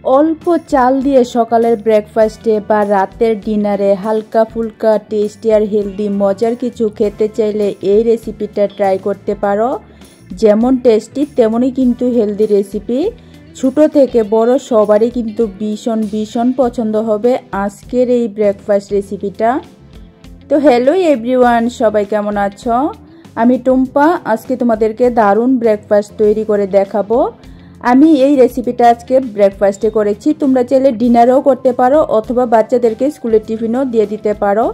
অল্প চাল দিয়ে সকালের ব্রেকফাস্টে বা রাতের ডিনারে হালকা ফুলকা টেস্টি আর হেলদি মজার কিছু খেতে চাইলে এই রেসিপিটা ট্রাই করতে পারো। যেমন টেস্টি তেমনই কিন্তু হেলদি রেসিপি। ছোট থেকে বড় সবারই কিন্তু ভীষণ ভীষণ পছন্দ হবে আজকের এই ব্রেকফাস্ট রেসিপিটা। তো হ্যালো এভরিওয়ান, সবাই কেমন আছো? আমি টুম্পা। আজকে তোমাদেরকে দারুণ ব্রেকফাস্ট তৈরি করে দেখাবো। আমি এই রেসিপিটা আজকে ব্রেকফাস্টে করেছি, তোমরা চাইলে ডিনারেও করতে পারো অথবা বাচ্চাদেরকে স্কুলের টিফিনও দিয়ে দিতে পারো।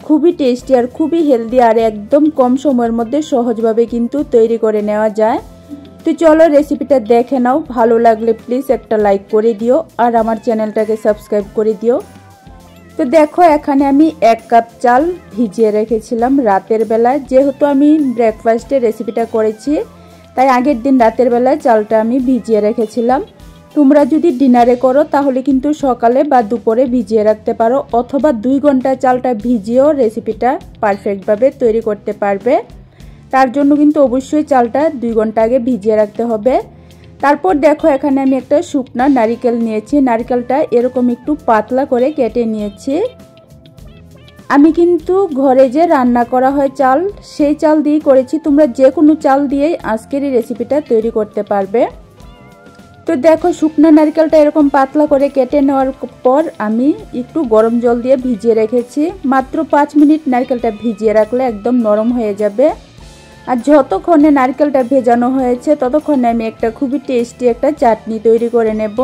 খুবই টেস্টি আর খুবই হেলদি আর একদম কম সময়ের মধ্যে সহজভাবে কিন্তু তৈরি করে নেওয়া যায়। তো চলো রেসিপিটা দেখে নাও। ভালো লাগলে প্লিজ একটা লাইক করে দিও আর আমার চ্যানেলটাকে সাবস্ক্রাইব করে দিও। তো দেখো, এখানে আমি 1 কাপ চাল ভিজিয়ে রেখেছিলাম রাতের বেলায়। যেহেতু আমি ব্রেকফাস্টে রেসিপিটা করেছি তাই আগের দিন রাতের বেলায় চালটা আমি ভিজিয়ে রেখেছিলাম। তোমরা যদি ডিনারে করো তাহলে কিন্তু সকালে বা দুপুরে ভিজিয়ে রাখতে পারো অথবা 2 ঘন্টা চালটা ভিজিয়েও রেসিপিটা পারফেক্টভাবে তৈরি করতে পারবে। তার জন্য কিন্তু অবশ্যই চালটা 2 ঘন্টা আগে ভিজিয়ে রাখতে হবে। তারপর দেখো, এখানে আমি একটা শুকনা নারিকেল নিয়েছি। নারিকেলটা এরকম একটু পাতলা করে কেটে নিয়েছি। আমি কিন্তু ঘরে যে রান্না করা হয় চাল, সেই চাল দিয়েই করেছি। তোমরা যে কোনো চাল দিয়েই আজকের এই রেসিপিটা তৈরি করতে পারবে। তো দেখো, শুকনা নারকেলটা এরকম পাতলা করে কেটে নেওয়ার পর আমি একটু গরম জল দিয়ে ভিজিয়ে রেখেছি। মাত্র 5 মিনিট নারকেলটা ভিজিয়ে রাখলে একদম নরম হয়ে যাবে। আর যতক্ষণে নারকেলটা ভেজানো হয়েছে ততক্ষণে আমি একটা খুবই টেস্টি একটা চাটনি তৈরি করে নেব।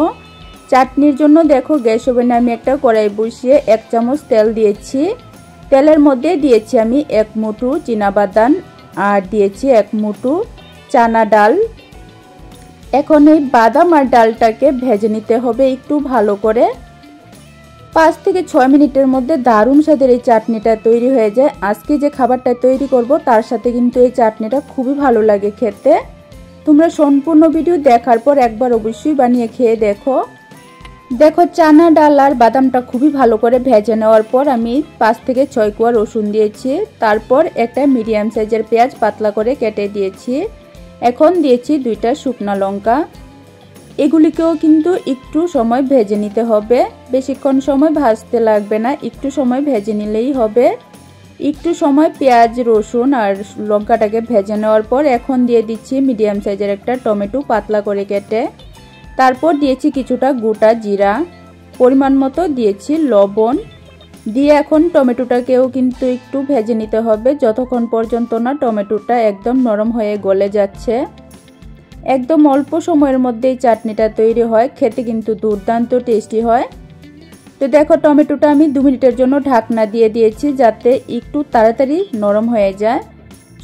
চাটনির জন্য দেখো, গ্যাস ওভেনে আমি একটা কড়াই বসিয়ে 1 চামচ তেল দিয়েছি। তেলের মধ্যে দিয়েছি আমি 1 মুঠো চীনাবাদাম আর দিয়েছি 1 মুঠো চানা ডাল। এখন এই বাদাম আর ডালটাকে ভেজে নিতে হবে একটু ভালো করে। 5 থেকে 6 মিনিটের মধ্যে দারুণ স্বাদের এই চাটনিটা তৈরি হয়ে যায়। আজকে যে খাবারটা তৈরি করব তার সাথে কিন্তু এই চাটনিটা খুবই ভালো লাগে খেতে। তোমরা সম্পূর্ণ ভিডিও দেখার পর একবার অবশ্যই বানিয়ে খেয়ে দেখো। দেখো, চানা ডাল আর বাদামটা খুবই ভালো করে ভেজে নেওয়ার পর আমি 5 থেকে 6 কোয়া রসুন দিয়েছি। তারপর একটা মিডিয়াম সাইজের পেঁয়াজ পাতলা করে কেটে দিয়েছি। এখন দিয়েছি 2টা শুকনা লঙ্কা। এগুলিকেও কিন্তু একটু সময় ভেজে নিতে হবে, বেশিক্ষণ সময় ভাজতে লাগবে না, একটু সময় ভেজে নিলেই হবে। একটু সময় পেঁয়াজ রসুন আর লঙ্কাটাকে ভেজে নেওয়ার পর এখন দিয়ে দিচ্ছি মিডিয়াম সাইজের একটা টমেটো পাতলা করে কেটে। তারপর দিয়েছি কিছুটা গোটা জিরা, পরিমাণ মতো দিয়েছি লবণ দিয়ে এখন টমেটোটাকেও কিন্তু একটু ভেজে নিতে হবে যতক্ষণ পর্যন্ত না টমেটোটা একদম নরম হয়ে গলে যাচ্ছে। একদম অল্প সময়ের মধ্যেই চাটনিটা তৈরি হয়, খেতে কিন্তু দুর্দান্ত টেস্টি হয়। তো দেখো, টমেটোটা আমি 2 মিনিটের জন্য ঢাকনা দিয়ে দিয়েছি যাতে একটু তাড়াতাড়ি নরম হয়ে যায়।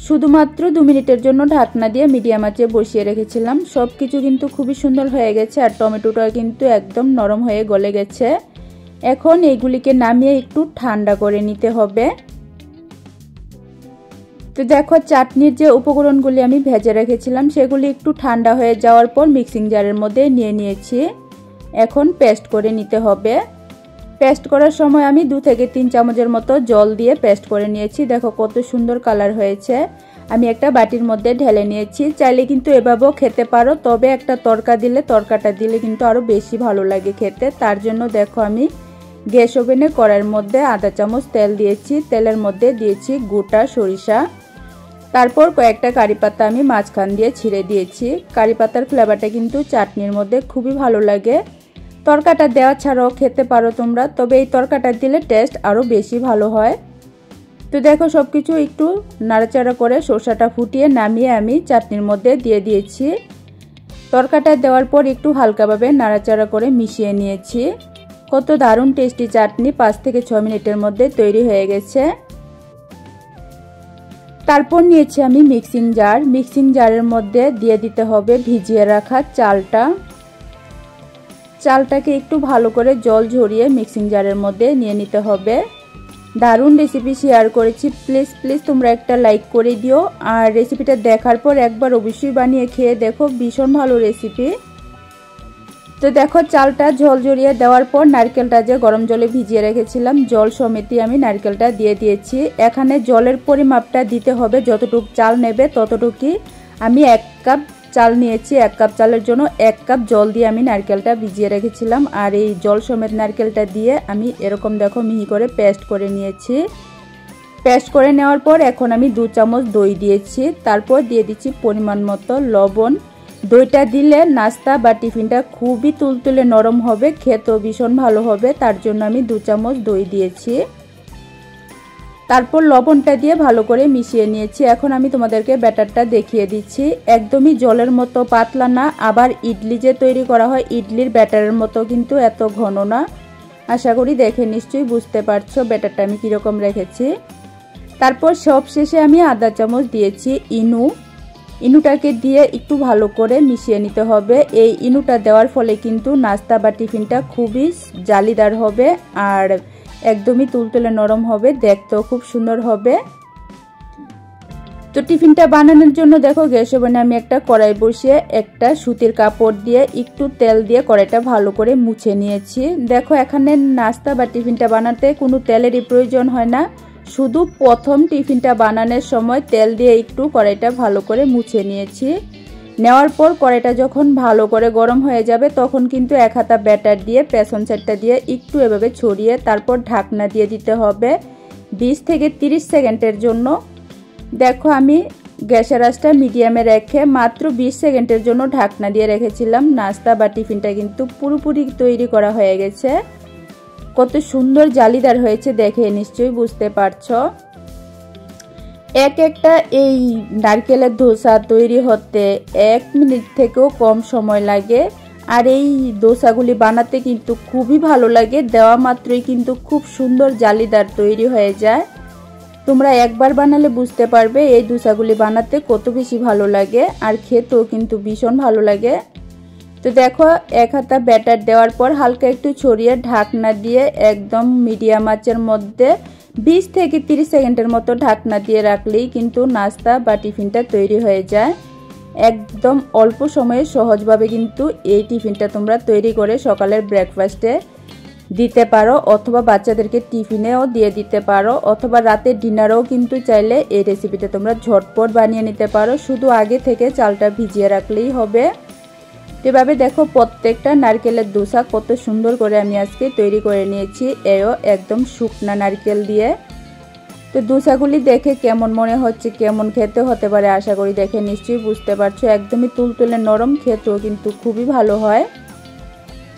শুধুমাত্র 2 মিনিটের জন্য ঢাকনা দিয়ে মিডিয়াম আঁচে বসিয়ে রেখেছিলাম। সব কিছু কিন্তু খুবই সুন্দর হয়ে গেছে আর টমেটোটা কিন্তু একদম নরম হয়ে গলে গেছে। এখন এইগুলিকে নামিয়ে একটু ঠান্ডা করে নিতে হবে। তো দেখো, চাটনির যে উপকরণগুলি আমি ভেজে রেখেছিলাম সেগুলি একটু ঠান্ডা হয়ে যাওয়ার পর মিক্সিং জারের মধ্যে নিয়ে নিয়েছি। এখন পেস্ট করে নিতে হবে। পেস্ট করার সময় আমি 2 থেকে 3 চামচের মতো জল দিয়ে পেস্ট করে নিয়েছি। দেখো কত সুন্দর কালার হয়েছে। আমি একটা বাটির মধ্যে ঢেলে নিয়েছি। চাইলে কিন্তু এভাবেও খেতে পারো, তবে একটা তরকাটা দিলে কিন্তু আরও বেশি ভালো লাগে খেতে। তার জন্য দেখো, আমি গ্যাস ওভেনে কড়াইয়ের মধ্যে 1/2 চামচ তেল দিয়েছি। তেলের মধ্যে দিয়েছি গোটা সরিষা। তারপর কয়েকটা কারি পাতা আমি মাঝখান দিয়ে ছিঁড়ে দিয়েছি। কারি পাতার ফ্লেভারটা কিন্তু চাটনির মধ্যে খুবই ভালো লাগে। তরকাটা দেওয়া ছাড়াও খেতে পারো তোমরা, তবে এই তরকাটা দিলে টেস্ট আরও বেশি ভালো হয়। তো দেখো, সব কিছু একটু নাড়াচাড়া করে সরষাটা ফুটিয়ে নামিয়ে আমি চাটনির মধ্যে দিয়ে দিয়েছি। তরকাটা দেওয়ার পর একটু হালকাভাবে নাড়াচাড়া করে মিশিয়ে নিয়েছি। কত দারুণ টেস্টি চাটনি 5 থেকে 6 মিনিটের মধ্যে তৈরি হয়ে গেছে। তারপর নিয়েছি আমি মিক্সিং জার। মিক্সিং জারের মধ্যে দিয়ে দিতে হবে ভিজিয়ে রাখা চালটা। চালটাকে একটু ভালো করে জল ঝরিয়ে মিক্সিং জারের মধ্যে নিয়ে নিতে হবে। দারুণ রেসিপি শেয়ার করেছি, প্লিজ তোমরা একটা লাইক করে দিও আর রেসিপিটা দেখার পর একবার অবশ্যই বানিয়ে খেয়ে দেখো, ভীষণ ভালো রেসিপি। তো দেখো, চালটা জল ঝরিয়ে দেওয়ার পর নারকেলটা যে গরম জলে ভিজিয়ে রেখেছিলাম জল সমেতই আমি নারকেলটা দিয়ে দিয়েছি। এখানে জলের পরিমাপটা দিতে হবে, যতটুকু চাল নেবে ততটুকুই। আমি 1 কাপ চাল নিয়েছি। 1 কাপ চালের জন্য 1 কাপ জল দিয়ে আমি নারকেলটা ভিজিয়ে রেখেছিলাম। আর এই জল সমেত নারকেলটা দিয়ে আমি এরকম দেখো মিহি করে পেস্ট করে নিয়েছি। পেস্ট করে নেওয়ার পর এখন আমি 2 চামচ দই দিয়েছি। তারপর দিয়ে দিচ্ছি পরিমাণ মতো লবণ। দইটা দিলে নাস্তা বা টিফিনটা খুবই তুলতুলে নরম হবে, খেতেও ভীষণ ভালো হবে, তার জন্য আমি 2 চামচ দই দিয়েছি। তারপর লবণটা দিয়ে ভালো করে মিশিয়ে নিয়েছি। এখন আমি তোমাদেরকে ব্যাটারটা দেখিয়ে দিচ্ছি। একদমই জলের মতো পাতলা না, আবার ইডলি যে তৈরি করা হয় ইডলির ব্যাটারের মতো কিন্তু এত ঘন না। আশা করি দেখে নিশ্চয়ই বুঝতে পারছো ব্যাটারটা আমি কীরকম রেখেছি। তারপর সব শেষে আমি আধা চামচ দিয়েছি ইনুটাকে দিয়ে একটু ভালো করে মিশিয়ে নিতে হবে। এই ইনুটা দেওয়ার ফলে কিন্তু নাস্তা বা টিফিনটা খুবই জালিদার হবে আর একদমই তুলতুলে নরম হবে, দেখতেও খুব সুন্দর হবে। তো টিফিনটা বানানোর জন্য দেখো গ্যাস ওভেনে আমি একটা কড়াই বসিয়ে একটা সুতির কাপড় দিয়ে একটু তেল দিয়ে কড়াইটা ভালো করে মুছে নিয়েছি। দেখো এখানে নাস্তা বা টিফিনটা বানাতে কোনো তেলেরই প্রয়োজন হয় না, শুধু প্রথম টিফিনটা বানানোর সময় তেল দিয়ে একটু কড়াইটা ভালো করে মুছে নিয়েছি। নেওয়ার পর কড়াইটা যখন ভালো করে গরম হয়ে যাবে তখন কিন্তু 1 হাতা ব্যাটার দিয়ে পেছন সাইডটা দিয়ে একটু এভাবে ছড়িয়ে তারপর ঢাকনা দিয়ে দিতে হবে 20 থেকে 30 সেকেন্ডের জন্য। দেখো আমি গ্যাসের আঁচটা মিডিয়ামে রেখে মাত্র 20 সেকেন্ডের জন্য ঢাকনা দিয়ে রেখেছিলাম। নাস্তা বা টিফিনটা কিন্তু পুরোপুরি তৈরি করা হয়ে গেছে। কত সুন্দর জালিদার হয়েছে দেখে নিশ্চয়ই বুঝতে পারছো। একটা এই নারকেলের ধোসা তৈরি হতে 1 মিনিট থেকেও কম সময় লাগে। আর এই ধোসাগুলি বানাতে কিন্তু খুবই ভালো লাগে, দেওয়া মাত্রই কিন্তু খুব সুন্দর জালিদার তৈরি হয়ে যায়। তোমরা একবার বানালে বুঝতে পারবে এই ধোসাগুলি বানাতে কত বেশি ভালো লাগে, আর খেতেও কিন্তু ভীষণ ভালো লাগে। তো দেখো 1 হাতা ব্যাটার দেওয়ার পর হালকা একটু ছড়িয়ে ঢাকনা দিয়ে একদম মিডিয়াম আঁচের মধ্যে 20 থেকে 30 সেকেন্ডের মতো ঢাকনা দিয়ে রাখলেই কিন্তু নাস্তা বা টিফিনটা তৈরি হয়ে যায়। একদম অল্প সময়ে সহজভাবে কিন্তু এই টিফিনটা তোমরা তৈরি করে সকালের ব্রেকফাস্টে দিতে পারো, অথবা বাচ্চাদেরকে টিফিনেও দিয়ে দিতে পারো, অথবা রাতের ডিনারেও কিন্তু চাইলে এই রেসিপিটা তোমরা ঝটপট বানিয়ে নিতে পারো। শুধু আগে থেকে চালটা ভিজিয়ে রাখলেই হবে। এভাবে দেখো প্রত্যেকটা নারকেলের ধোসা কত সুন্দর করে আমি আজকে তৈরি করে নিয়েছি, এও একদম শুকনা নারকেল দিয়ে। তো ধোসাগুলি দেখে কেমন মনে হচ্ছে, কেমন খেতে হতে পারে আশা করি দেখে নিশ্চয়ই বুঝতে পারছো। একদমই তুলতুলে নরম, খেতেও কিন্তু খুবই ভালো হয়।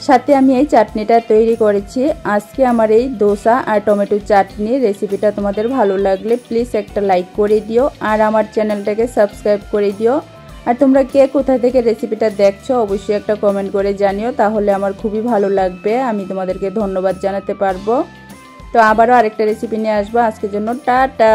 সাথে আমি এই চাটনিটা তৈরি করেছি। আজকে আমার এই ধোসা আর টমেটো চাটনি রেসিপিটা তোমাদের ভালো লাগলে প্লিজ একটা লাইক করে দিও আর আমার চ্যানেলটাকে সাবস্ক্রাইব করে দিও। আর তোমরা কে কোথা থেকে রেসিপিটা দেখছো অবশ্যই একটা কমেন্ট করে জানিও, তাহলে আমার খুবই ভালো লাগবে, আমি তোমাদেরকে ধন্যবাদ জানাতে পারবো। তো আবারও আরেকটা রেসিপি নিয়ে আসবো। আজকের জন্য টাটা।